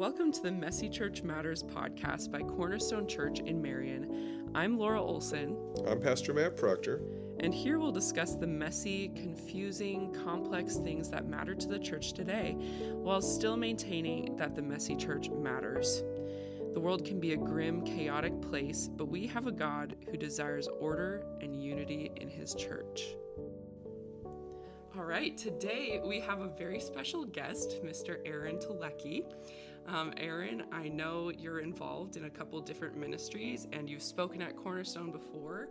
Welcome to the Messy Church Matters podcast by Cornerstone Church in Marion. I'm Laura Olson. I'm Pastor Matt Proctor. And here we'll discuss the messy, confusing, complex things that matter to the church today, while still maintaining that the messy church matters. The world can be a grim, chaotic place, but we have a God who desires order and unity in his church. All right, today we have a very special guest, Mr. Aaron Telecky. Aaron, I know you're involved in a couple different ministries and you've spoken at Cornerstone before.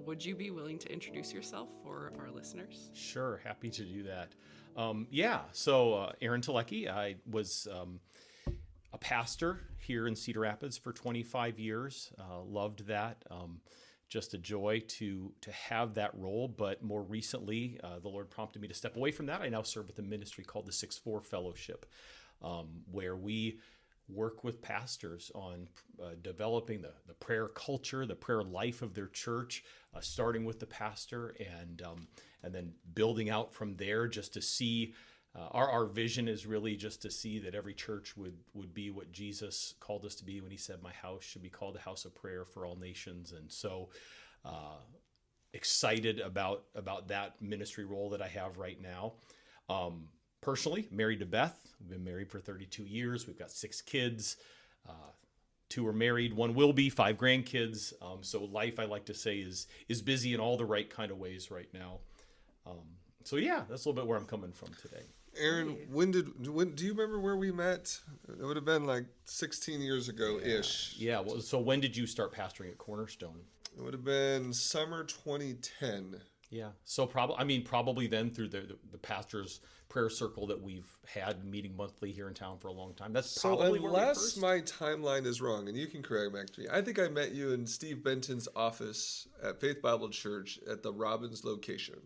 Would you be willing to introduce yourself for our listeners? Sure, happy to do that. So Aaron Telecky, I was a pastor here in Cedar Rapids for 25 years. Loved that. Just a joy to have that role, but more recently, the Lord prompted me to step away from that. I now serve with a ministry called the 6-4 Fellowship, where we work with pastors on developing the prayer culture, the prayer life of their church, starting with the pastor and then building out from there just to see. Our vision is really just to see that every church would be what Jesus called us to be when he said, my house should be called a house of prayer for all nations. And so excited about that ministry role that I have right now. Personally, married to Beth. We've been married for 32 years. We've got 6 kids. 2 are married, 1 will be, 5 grandkids. So life, I like to say, is busy in all the right kind of ways right now. That's a little bit where I'm coming from today. Aaron, when do you remember where we met? It would have been like 16 years ago-ish. Yeah. Well, so when did you start pastoring at Cornerstone? It would have been summer 2010. Yeah. So probably then through the pastor's prayer circle that we've had meeting monthly here in town for a long time. That's probably where unless my timeline is wrong, and you can correct me, I think I met you in Steve Benton's office at Faith Bible Church at the Robbins location.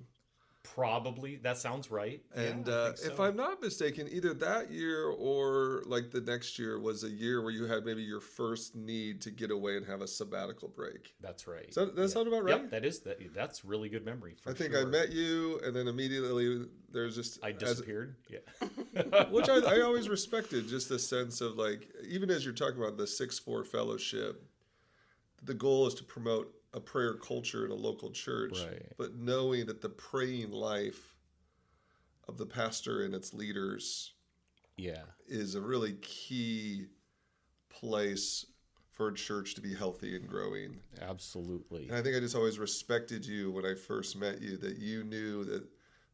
Probably. That sounds right. And I think so. If I'm not mistaken, either that year or like the next year was a year where you had maybe your first need to get away and have a sabbatical break. That's right. Does that sound about right? Yep, that's really good memory. I think I met you, and then immediately there's just... I disappeared. Which I always respected, just the sense of like, even as you're talking about the 6-4 Fellowship, the goal is to promote a prayer culture in a local church, right. But knowing that the praying life of the pastor and its leaders is a really key place for a church to be healthy and growing. Absolutely. And I think I just always respected you when I first met you, that you knew that a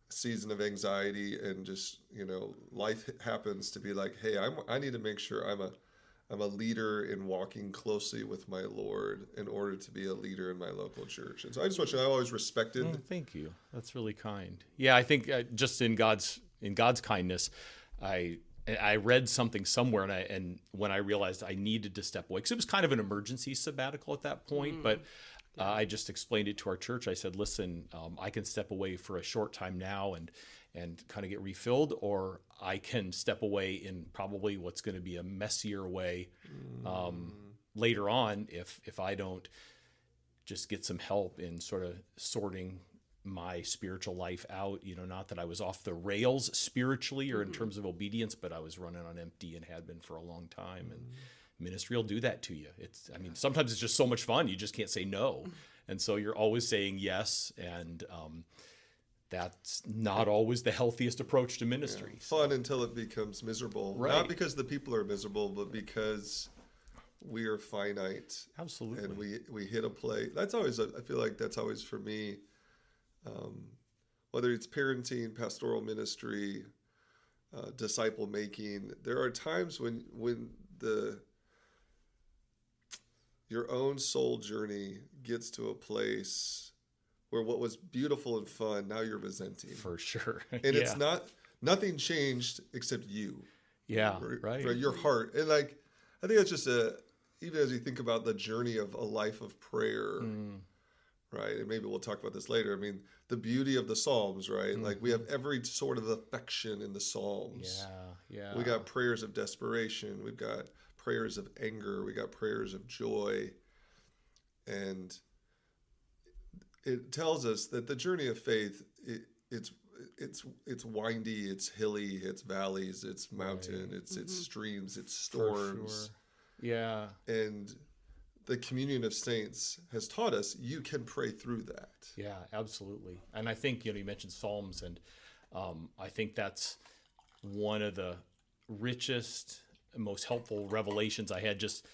season of anxiety and just, life happens to be like, hey, I need to make sure I'm a leader in walking closely with my Lord in order to be a leader in my local church. And so I just want you to know I always respected. Thank you. That's really kind. Yeah, I think just in God's kindness, I read something somewhere and when I realized I needed to step away, because it was kind of an emergency sabbatical at that point, but I just explained it to our church. I said, listen, I can step away for a short time now and kind of get refilled, or I can step away in probably what's going to be a messier way later on if I don't just get some help in sort of sorting my spiritual life out. Not that I was off the rails spiritually or in terms of obedience, but I was running on empty and had been for a long time. And ministry will do that to you. Sometimes it's just so much fun, you just can't say no. And so you're always saying yes, and that's not always the healthiest approach to ministry. Yeah, fun until it becomes miserable. Right. Not because the people are miserable, but because we are finite. Absolutely. And we hit a place. I feel like that's always for me, whether it's parenting, pastoral ministry, disciple making, there are times when your own soul journey gets to a place where what was beautiful and fun, now you're resenting. For sure. And it's nothing changed except you. Yeah, right. Your heart. And I think that's just even as you think about the journey of a life of prayer, right? And maybe we'll talk about this later. The beauty of the Psalms, right? Like we have every sort of affection in the Psalms. Yeah. We got prayers of desperation. We've got prayers of anger. We got prayers of joy. And it tells us that the journey of faith, it's it's windy, it's hilly, it's valleys, it's mountain, it's streams, it's storms. For sure. Yeah. And the communion of saints has taught us you can pray through that. Yeah, absolutely. And I think, you mentioned Psalms, and I think that's one of the richest, most helpful revelations I had. Just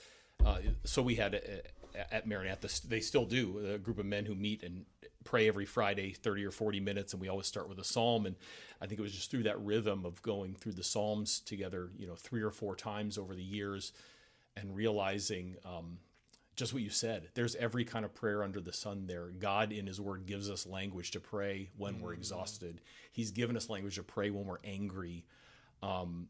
so we had at Marion, they still do, a group of men who meet and pray every Friday, 30 or 40 minutes, and we always start with a psalm. And I think it was just through that rhythm of going through the Psalms together, 3 or 4 times over the years, and realizing just what you said. There's every kind of prayer under the sun there. God in his word gives us language to pray when we're exhausted. He's given us language to pray when we're angry. And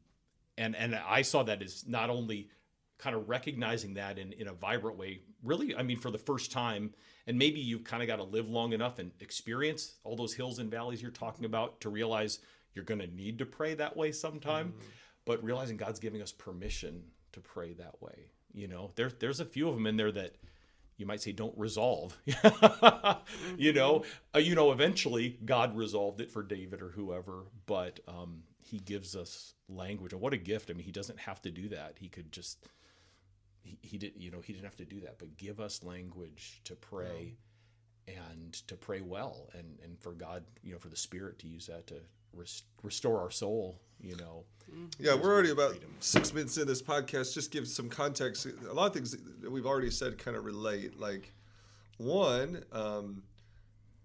I saw that as not only kind of recognizing that in a vibrant way, really, I mean, for the first time, and maybe you've kind of got to live long enough and experience all those hills and valleys you're talking about to realize you're going to need to pray that way sometime, but realizing God's giving us permission to pray that way. There's a few of them in there that you might say don't resolve. Eventually God resolved it for David or whoever, but he gives us language, and what a gift. I mean, he doesn't have to do that. He could just he didn't have to do that, but give us language to pray and to pray well, and for God, for the Spirit to use that to restore our soul. Yeah, we're already about 6 minutes in this podcast. Just give some context. A lot of things that we've already said kind of relate. Like, one,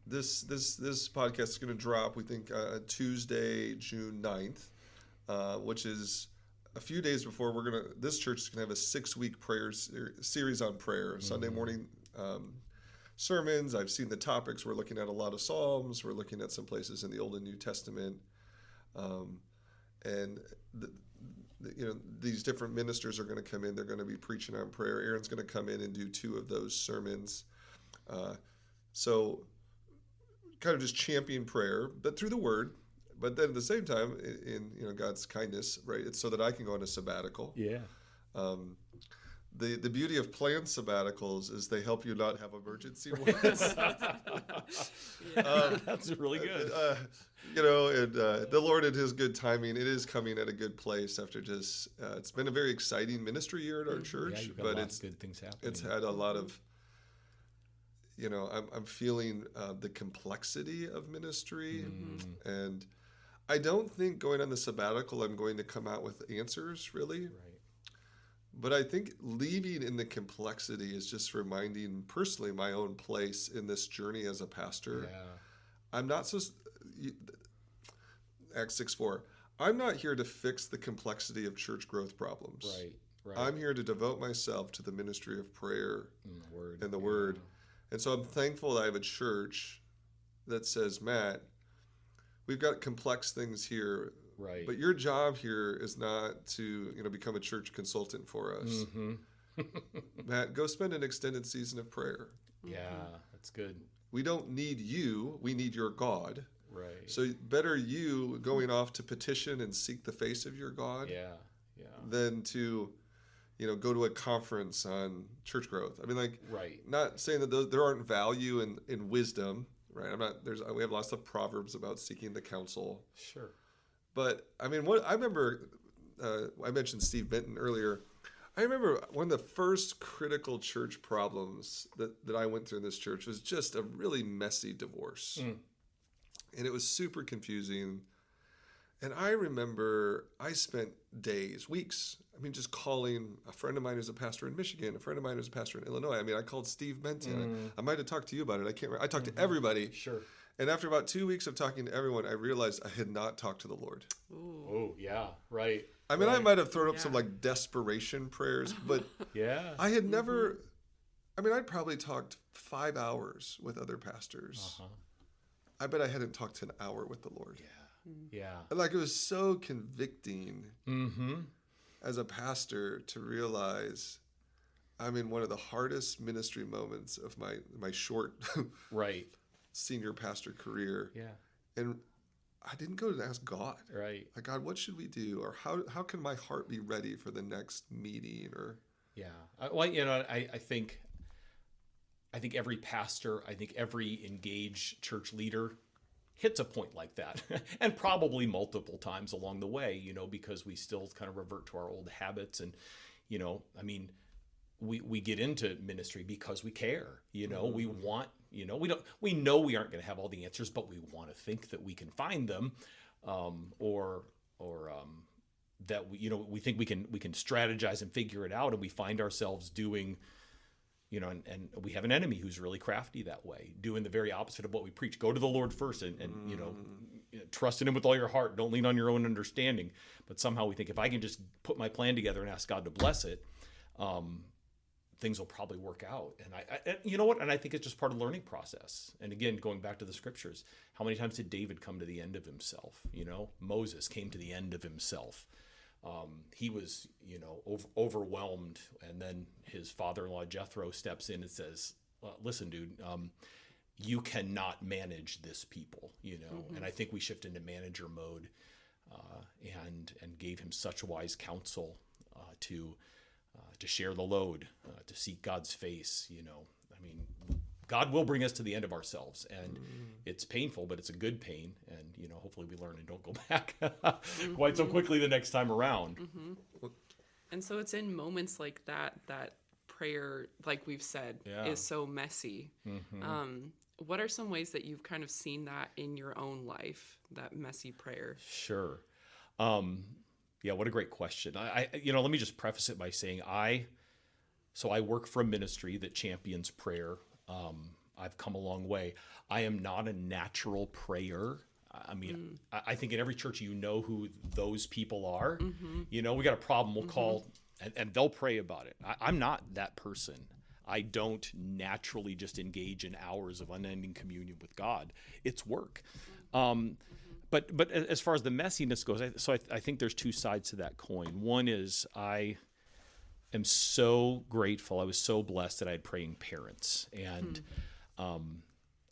this podcast is going to drop, we think, Tuesday, June 9th, which is a few days before this church is going to have a 6-week prayer series on prayer. Sunday morning sermons. I've seen the topics. We're looking at a lot of Psalms. We're looking at some places in the Old and New Testament. And these different ministers are going to come in. They're going to be preaching on prayer. Aaron's going to come in and do 2 of those sermons. So kind of just champion prayer, but through the Word. But then at the same time, in God's kindness, right? It's so that I can go on a sabbatical. Yeah. The beauty of planned sabbaticals is they help you not have emergency ones. That's really good. And the Lord in his good timing, it is coming at a good place after just, it's been a very exciting ministry year at our church, but it's good things happening. It's had a lot of, I'm feeling the complexity of ministry, and I don't think going on the sabbatical I'm going to come out with answers, really. Right. But I think leaving in the complexity is just reminding personally my own place in this journey as a pastor. Yeah. I'm not Acts 6:4. I'm not here to fix the complexity of church growth problems. Right. I'm here to devote myself to the ministry of prayer and the Word. And so I'm thankful that I have a church that says, Matt, we've got complex things here. Right. But your job here is not to, become a church consultant for us. Matt, go spend an extended season of prayer. Yeah, that's good. We don't need you. We need your God. Right. So better you going off to petition and seek the face of your God than to, go to a conference on church growth. I mean, not saying that there aren't value in wisdom, right? We have lots of proverbs about seeking the counsel. Sure. But I mean, what I remember, I mentioned Steve Benton earlier. I remember one of the first critical church problems that I went through in this church was just a really messy divorce. And it was super confusing. And I remember I spent days, weeks, just calling a friend of mine who's a pastor in Michigan, a friend of mine who's a pastor in Illinois. I called Steve Benton. I might have talked to you about it. I can't remember. I talked to everybody. Sure. And after about 2 weeks of talking to everyone, I realized I had not talked to the Lord. Ooh. Oh, yeah, right. I mean, I might have thrown up some desperation prayers, but I had never, I'd probably talked 5 hours with other pastors. I bet I hadn't talked an hour with the Lord. Yeah. And it was so convicting as a pastor to realize I'm in one of the hardest ministry moments of my short senior pastor career. Yeah. And I didn't go to ask God. Right. God, what should we do? Or how can my heart be ready for the next meeting? Or I think every pastor, I think every engaged church leader hits a point like that, and probably multiple times along the way, because we still kind of revert to our old habits. And, we get into ministry because we care, we want, we know we aren't going to have all the answers, but we want to think that we can find them, or that we think we can strategize and figure it out, and we find ourselves doing, and we have an enemy who's really crafty that way, doing the very opposite of what we preach. Go to the Lord first and trust in him with all your heart. Don't lean on your own understanding. But somehow we think if I can just put my plan together and ask God to bless it, things will probably work out. And you know what? And I think it's just part of the learning process. And again, going back to the scriptures, how many times did David come to the end of himself? Moses came to the end of himself. He was, overwhelmed, and then his father-in-law Jethro steps in and says, listen, dude, you cannot manage this people, And I think we shift into manager mode, and gave him such wise counsel to share the load, to seek God's face. God will bring us to the end of ourselves, and it's painful, but it's a good pain. And, hopefully we learn and don't go back quite so quickly the next time around. And so it's in moments like that prayer, like we've said, is so messy. What are some ways that you've kind of seen that in your own life, that messy prayer? Sure. Yeah, what a great question. Let me just preface it by saying I work for a ministry that champions prayer. I've come a long way. I am not a natural prayer. I think in every church, who those people are. We got a problem, we'll call, and they'll pray about it. I'm not that person. I don't naturally just engage in hours of unending communion with God. It's work. But as far as the messiness goes, I think there's two sides to that coin. One is I am so grateful. I was so blessed that I had praying parents. And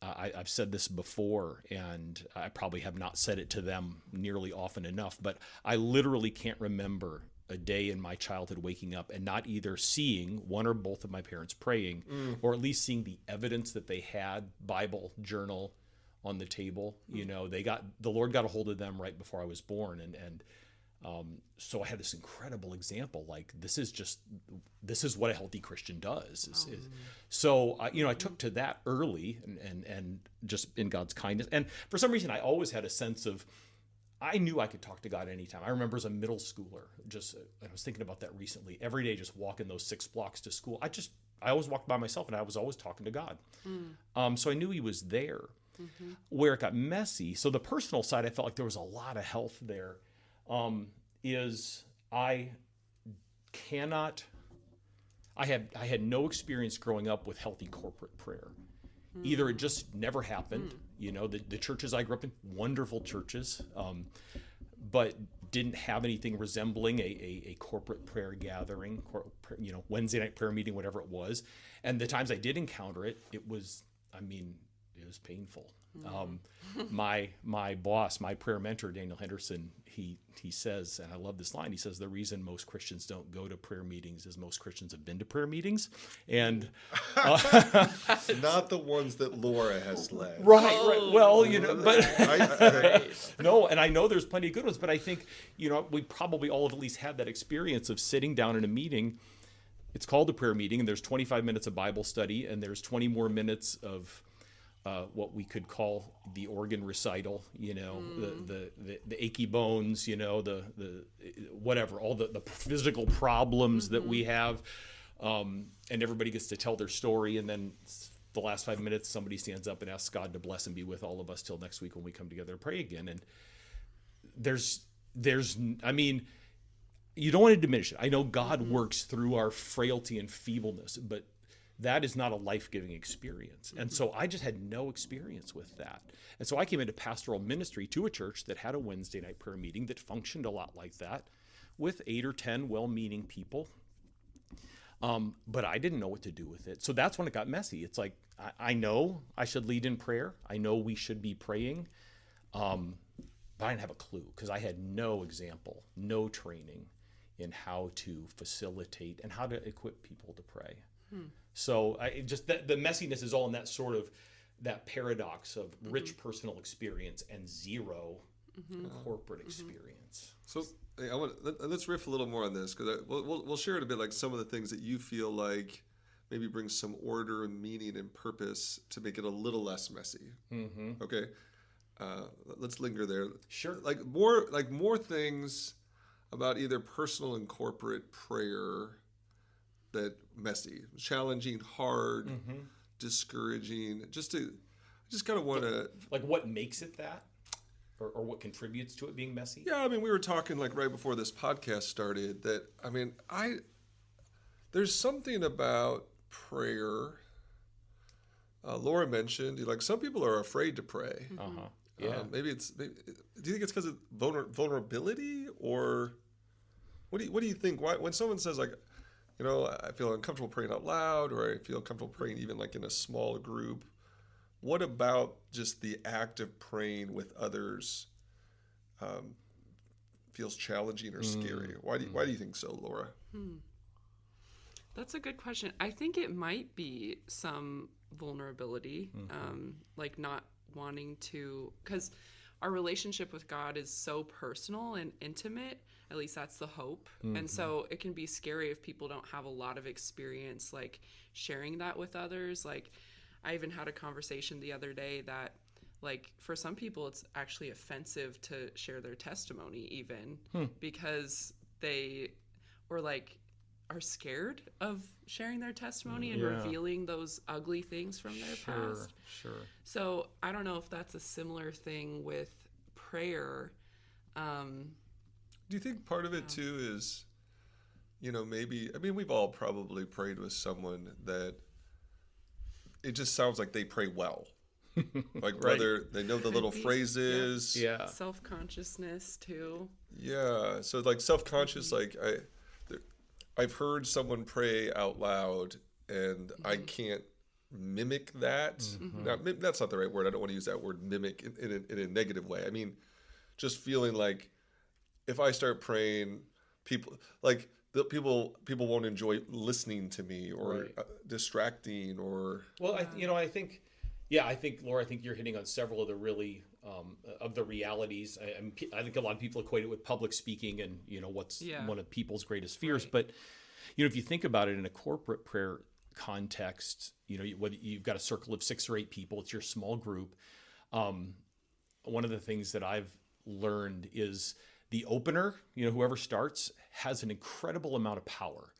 I've said this before, and I probably have not said it to them nearly often enough, but I literally can't remember a day in my childhood waking up and not either seeing one or both of my parents praying, or at least seeing the evidence that they had, Bible, journal on the table. The Lord got a hold of them right before I was born. And so I had this incredible example, like this is what a healthy Christian does. So I took to that early and just in God's kindness. And for some reason, I always had a sense of, I knew I could talk to God anytime. I remember as a middle schooler, I was thinking about that recently, every day, just walking those 6 blocks to school. I always walked by myself, and I was always talking to God. So I knew he was there. Where it got messy, so the personal side, I felt like there was a lot of health there, is I had no experience growing up with healthy corporate prayer. Either it just never happened, the churches I grew up in, wonderful churches, but didn't have anything resembling a corporate prayer gathering, Wednesday night prayer meeting, whatever it was. And the times I did encounter it, it was painful. My boss, my prayer mentor, Daniel Henderson, he says, and I love this line, he says, the reason most Christians don't go to prayer meetings is most Christians have been to prayer meetings. And not the ones that Laura has led. Right. Well, but no, and I know there's plenty of good ones, but I think, we probably all have at least had that experience of sitting down in a meeting. It's called a prayer meeting, and there's 25 minutes of Bible study, and there's 20 more minutes of what we could call the organ recital, the achy bones, the whatever, all the physical problems that we have, and everybody gets to tell their story, and then the last 5 minutes, somebody stands up and asks God to bless and be with all of us till next week when we come together and pray again. And you don't want to diminish it. I know God works through our frailty and feebleness, but that is not a life-giving experience. And so I just had no experience with that. And so I came into pastoral ministry to a church that had a Wednesday night prayer meeting that functioned a lot like that, with 8 or 10 well-meaning people. But I didn't know what to do with it. So that's when it got messy. It's like, I know I should lead in prayer. I know we should be praying. But I didn't have a clue because I had no example, no training in how to facilitate and how to equip people to pray. So the messiness is all in that sort of that paradox of rich personal experience and zero corporate experience. So hey, let's riff a little more on this, because we'll share it a bit, like some of the things that you feel like maybe bring some order and meaning and purpose to make it a little less messy. Okay, let's linger there. Sure. Like more things about either personal and corporate prayer that messy, challenging, hard, discouraging. Just kind of want to, like, what makes it that, or what contributes to it being messy? Yeah, I mean, we were talking like right before this podcast started that, I mean, there's something about prayer. Laura mentioned, like, some people are afraid to pray. Yeah. Do you think it's because of vulnerability, or what do you think? Why, when someone says, like, you know, I feel uncomfortable praying out loud, or I feel comfortable praying even like in a small group, what about just the act of praying with others feels challenging or scary? Why do you think so, Laura? That's a good question. I think it might be some vulnerability, like not wanting to, because our relationship with God is so personal and intimate. At least that's the hope. And so it can be scary if people don't have a lot of experience, like sharing that with others. Like, I even had a conversation the other day that, like, for some people it's actually offensive to share their testimony, even because they are scared of sharing their testimony and revealing those ugly things from their past. Sure. So I don't know if that's a similar thing with prayer. Do you think part of it too is, you know, maybe, I mean, we've all probably prayed with someone that it just sounds like they pray well. Like, whether they know the little phrases. Yeah. Self-consciousness too. Yeah. So like self-conscious, like I've heard someone pray out loud and I can't mimic that. Now, that's not the right word. I don't want to use that word mimic in a negative way. I mean, just feeling like if I start praying, people won't enjoy listening to me, or distracting, or. Well, I think, Laura, I think you're hitting on several of the really of the realities. I think a lot of people equate it with public speaking, and you know what's one of people's greatest fears. But you know, if you think about it in a corporate prayer context, you know, whether you've got a circle of 6 or 8 people, it's your small group. One of the things that I've learned is the opener, you know, whoever starts has an incredible amount of power,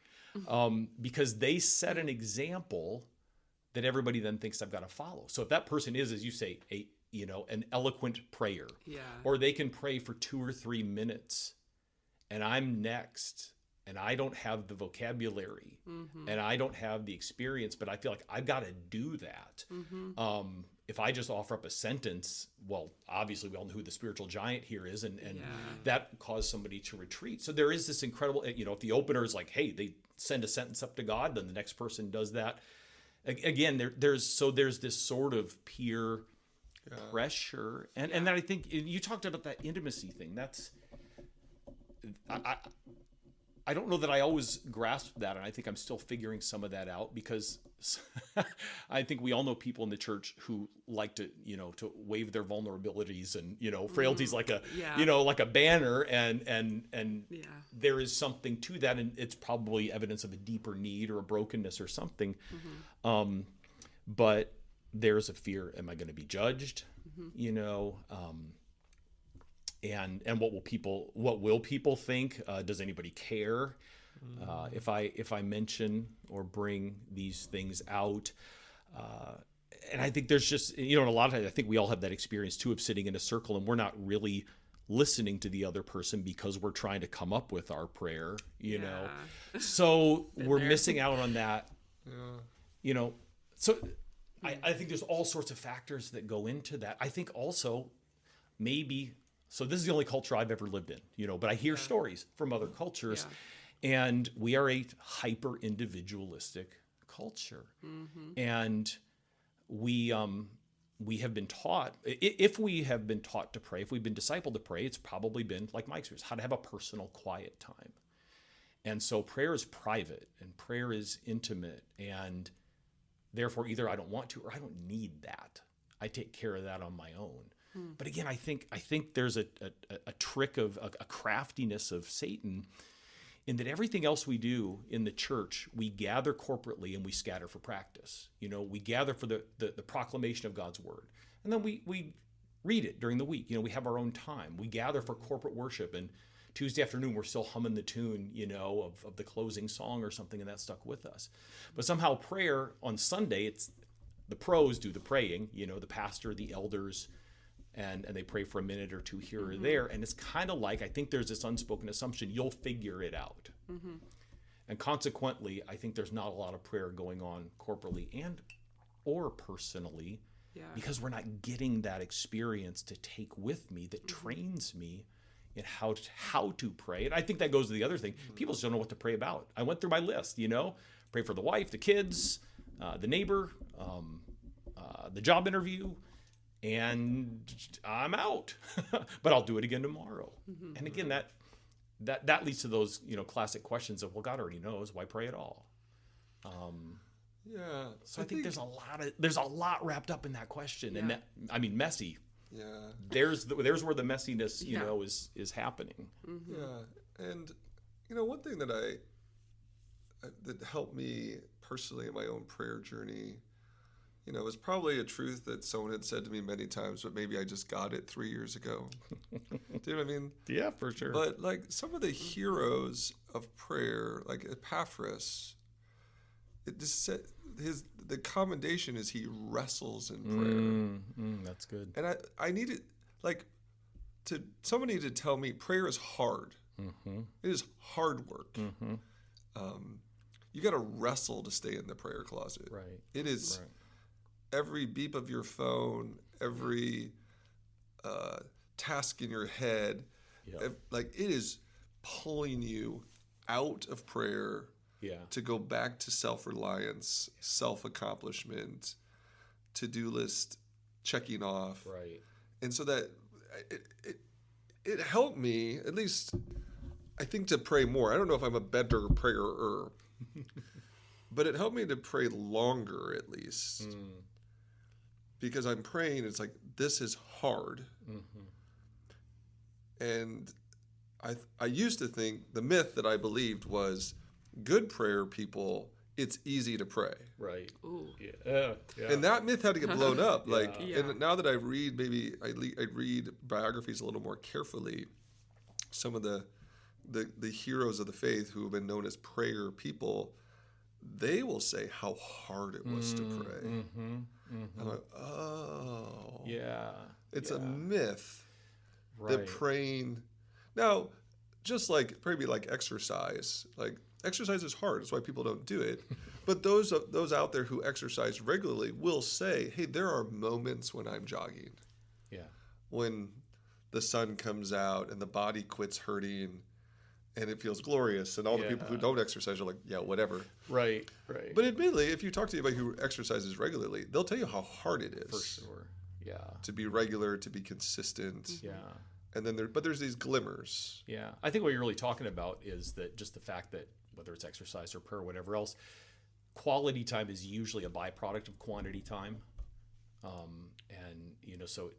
because they set an example that everybody then thinks I've got to follow. So if that person is, as you say, an eloquent prayer, or they can pray for 2 or 3 minutes, and I'm next, and I don't have the vocabulary, and I don't have the experience, but I feel like I've got to do that. If I just offer up a sentence, well, obviously we all know who the spiritual giant here is, and that caused somebody to retreat. So there is this incredible, you know, if the opener is like, hey, they send a sentence up to God, then the next person does that. Again, there's this sort of peer pressure, and then I think you talked about that intimacy thing. That's I don't know that I always grasped that, and I think I'm still figuring some of that out, because I think we all know people in the church who like to, you know, to wave their vulnerabilities and, you know, frailties like a, you know, like a banner, and there is something to that, and it's probably evidence of a deeper need or a brokenness or something. But there's a fear: am I going to be judged? You know, and what will people think? Does anybody care if I mention or bring these things out? And I think there's just, you know, and a lot of times I think we all have that experience too, of sitting in a circle and we're not really listening to the other person because we're trying to come up with our prayer, you know. So we're missing out on that. You know, so I think there's all sorts of factors that go into that. I think also maybe. So this is the only culture I've ever lived in, you know, but I hear stories from other cultures, and we are a hyper individualistic culture. And we have been taught, if we have been taught to pray, if we've been discipled to pray, it's probably been like my experience, how to have a personal quiet time. And so prayer is private and prayer is intimate, and therefore either I don't want to or I don't need that. I take care of that on my own. But again, I think there's a trick of a craftiness of Satan in that everything else we do in the church, we gather corporately and we scatter for practice. We gather for the proclamation of God's word. And then we read it during the week. We have our own time. We gather for corporate worship, and Tuesday afternoon we're still humming the tune, of the closing song or something, and that stuck with us. But somehow prayer on Sunday, it's the pros do the praying, the pastor, the elders, and they pray for a minute or two here or there. And it's kind of like, I think there's this unspoken assumption, you'll figure it out. And consequently, I think there's not a lot of prayer going on corporately and or personally, because we're not getting that experience to take with me that trains me in how to pray. And I think that goes to the other thing. People just don't know what to pray about. I went through my list, pray for the wife, the kids, the neighbor, the job interview, and I'm out. But I'll do it again tomorrow. And again, that leads to those, classic questions of, well, God already knows, why pray at all? So I think there's a lot wrapped up in that question. And messy. Yeah. There's where the messiness, is happening. And one thing that that helped me personally in my own prayer journey, was probably a truth that someone had said to me many times, but maybe I just got it 3 years ago. Do you know what I mean? Yeah, for sure. But like some of the heroes of prayer, like Epaphras, it just said the commendation is he wrestles in prayer. That's good. And I needed somebody to tell me prayer is hard. It is hard work. You got to wrestle to stay in the prayer closet. Right. It is every beep of your phone, every task in your head, it is pulling you out of prayer to go back to self-reliance, self-accomplishment, to-do list checking off. Right. And so that it helped me, at least I think, to pray more. I don't know if I'm a better prayer but it helped me to pray longer at least. Because I'm praying, it's like, this is hard. And I used to think, the myth that I believed was, good prayer people, it's easy to pray. Right. Ooh. Yeah. And that myth had to get blown up. And now that I read biographies a little more carefully, some of the heroes of the faith who have been known as prayer people, they will say how hard it was to pray. I'm like, oh. Yeah. It's a myth that Right. praying. Now, just like maybe like exercise, exercise is hard. That's why people don't do it. But those out there who exercise regularly will say, hey, there are moments when I'm jogging. Yeah. When the sun comes out and the body quits hurting and it feels glorious. And all the people who don't exercise are like, yeah, whatever. Right. But admittedly, if you talk to anybody who exercises regularly, they'll tell you how hard it is. For sure. Yeah. To be regular, to be consistent. Yeah. And then there's these glimmers. Yeah. I think what you're really talking about is that just the fact that whether it's exercise or prayer or whatever else, quality time is usually a byproduct of quantity time. So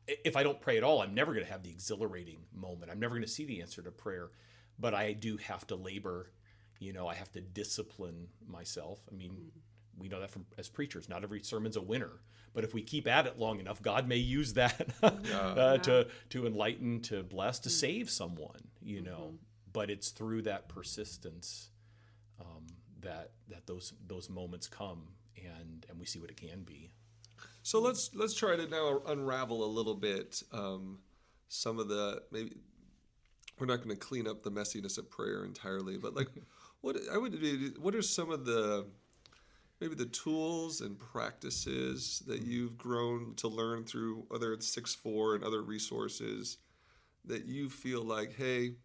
if I don't pray at all, I'm never going to have the exhilarating moment. I'm never going to see the answer to prayer, but I do have to labor. I have to discipline myself. I mean, we know that as preachers, not every sermon's a winner, but if we keep at it long enough, God may use that to enlighten, to bless, to save someone, but it's through that persistence that those moments come and we see what it can be. So let's try to now unravel a little bit some of the, maybe we're not going to clean up the messiness of prayer entirely, but what are some of the maybe the tools and practices that you've grown to learn through, whether it's 6-4 and other resources, that you feel like, hey,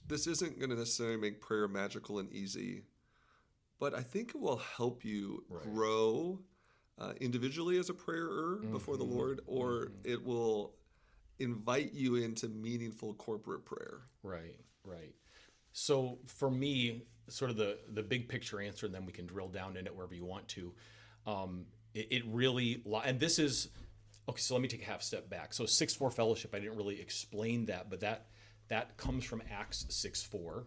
this isn't going to necessarily make prayer magical and easy, but I think it will help you grow individually as a prayer before the Lord, or it will invite you into meaningful corporate prayer. Right. So for me, sort of the big picture answer, and then we can drill down in it wherever you want to. It really, and this is, okay, so let me take a half step back. So 6:4 fellowship, I didn't really explain that, but that comes from Acts 6:4,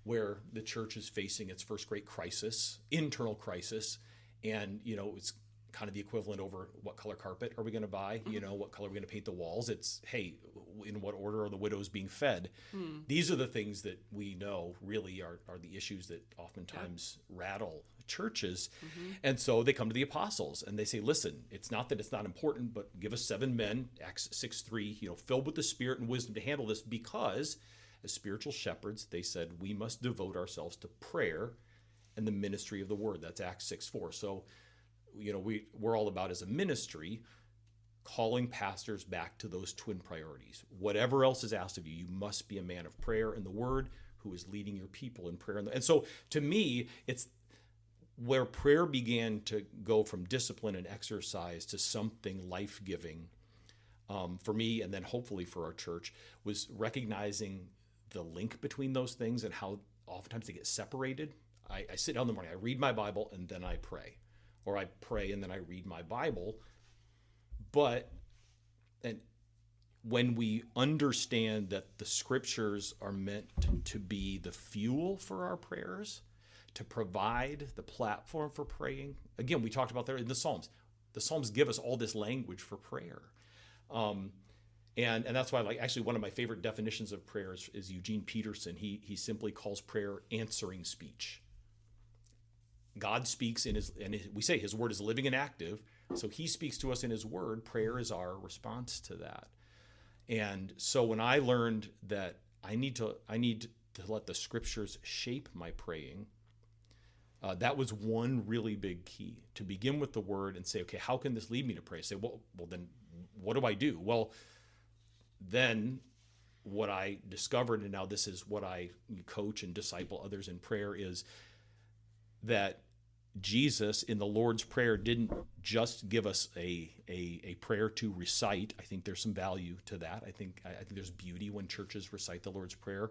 where the church is facing its first great crisis, internal crisis, and, it's kind of the equivalent over what color carpet are we going to buy, what color are we going to paint the walls. It's, hey, in what order are the widows being fed? These are the things that we know really are the issues that oftentimes rattle churches. And so they come to the apostles and they say, listen, it's not that it's not important, but give us 7 men, Acts 6:3, filled with the Spirit and wisdom to handle this, because as spiritual shepherds, they said, we must devote ourselves to prayer and the ministry of the word. That's Acts 6:4. So, we're all about, as a ministry, calling pastors back to those twin priorities. Whatever else is asked of you, you must be a man of prayer and the word who is leading your people in prayer. And so to me, it's where prayer began to go from discipline and exercise to something life-giving for me, and then hopefully for our church, was recognizing the link between those things and how oftentimes they get separated. I sit down in the morning, I read my Bible, and then I pray. Or I pray and then I read my Bible. And when we understand that the scriptures are meant to be the fuel for our prayers, to provide the platform for praying. Again, we talked about there in the Psalms. The Psalms give us all this language for prayer. And that's why, actually, one of my favorite definitions of prayer is Eugene Peterson. He simply calls prayer answering speech. God speaks we say his word is living and active, so he speaks to us in his word. Prayer is our response to that. And so when I learned that I need to let the scriptures shape my praying, that was one really big key, to begin with the word and say, okay, how can this lead me to pray? Say, well, then what do I do? Well, then what I discovered, and now this is what I coach and disciple others in prayer, is that Jesus in the Lord's Prayer didn't just give us a prayer to recite. I think there's some value to that. I think there's beauty when churches recite the Lord's Prayer.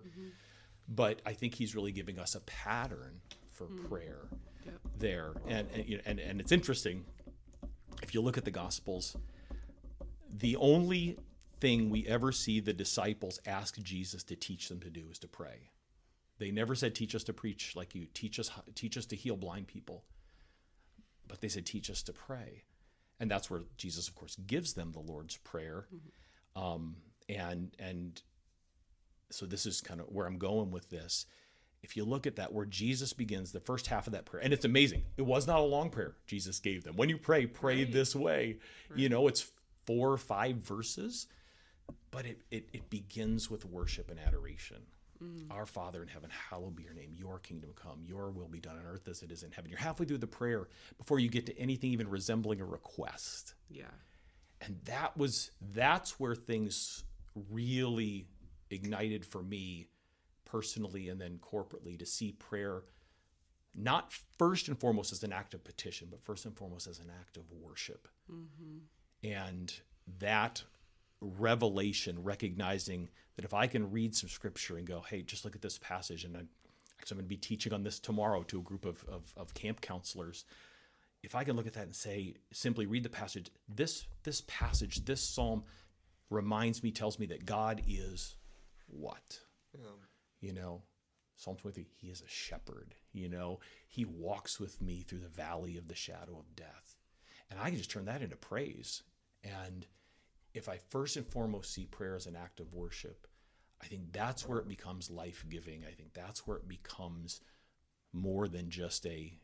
But I think he's really giving us a pattern for prayer there. And it's interesting, if you look at the Gospels, the only thing we ever see the disciples ask Jesus to teach them to do is to pray. They never said, teach us to preach like you, teach us to heal blind people. But they said, teach us to pray. And that's where Jesus, of course, gives them the Lord's Prayer. And so this is kind of where I'm going with this. If you look at that, where Jesus begins the first half of that prayer, and it's amazing. It was not a long prayer Jesus gave them. When you pray this way. Right. It's 4 or 5 verses, but it begins with worship and adoration. Our Father in heaven, hallowed be your name. Your kingdom come. Your will be done on earth as it is in heaven. You're halfway through the prayer before you get to anything even resembling a request. Yeah. And that's where things really ignited for me personally and then corporately, to see prayer not first and foremost as an act of petition, but first and foremost as an act of worship. And that revelation, recognizing that if I can read some scripture and go, hey, just look at this passage, and I'm going to be teaching on this tomorrow to a group of camp counselors. If I can look at that and say, simply read the passage, this passage, this psalm tells me that God is what? Psalm 23, he is a shepherd. He walks with me through the valley of the shadow of death. And I can just turn that into praise. And if I first and foremost see prayer as an act of worship, I think that's where it becomes life-giving. I think that's where it becomes more than just a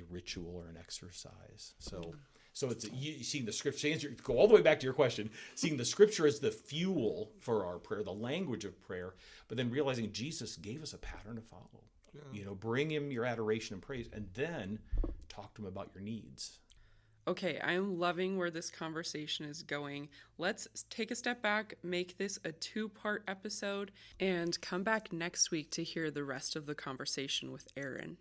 ritual or an exercise. So it's seeing the scripture, go all the way back to your question, seeing the scripture as the fuel for our prayer, the language of prayer, but then realizing Jesus gave us a pattern to follow. Yeah. Bring him your adoration and praise, and then talk to him about your needs. Okay, I'm loving where this conversation is going. Let's take a step back, make this a 2-part episode, and come back next week to hear the rest of the conversation with Aaron.